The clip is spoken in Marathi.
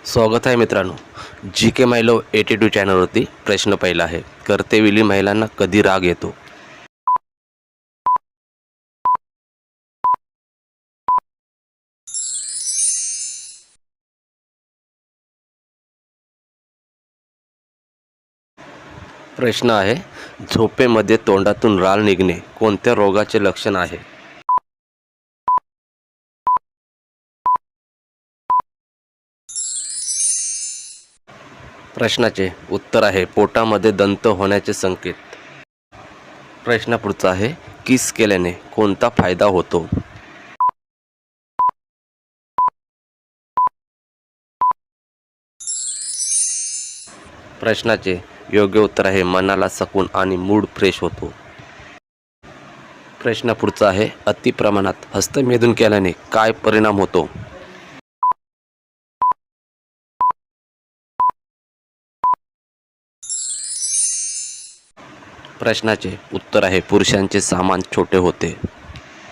स्वागत आहे मित्रांनो. जी के माय लव 82 चॅनलवरती प्रश्न पहिला आहे. कर्तेवेळी महिलांना कधी राग येतो? प्रश्न आहे, झोपेमध्ये तोंडातून राळ निघणे कोणत्या रोगाचे लक्षण आहे? प्रश्नाचे उत्तर आहे, पोटामध्ये दंत होण्याचे संकेत. प्रश्न पुढचा आहे, किस केल्याने कोणता फायदा होतो? प्रश्नाचे योग्य उत्तर आहे, मनाला सकून आणि मूड फ्रेश होतो. प्रश्न पुढचा आहे, अति प्रमाणात हस्तमेदून केल्याने काय परिणाम होतो? प्रश्नाचे उत्तर आहे, पुरुषांचे सामान छोटे होते.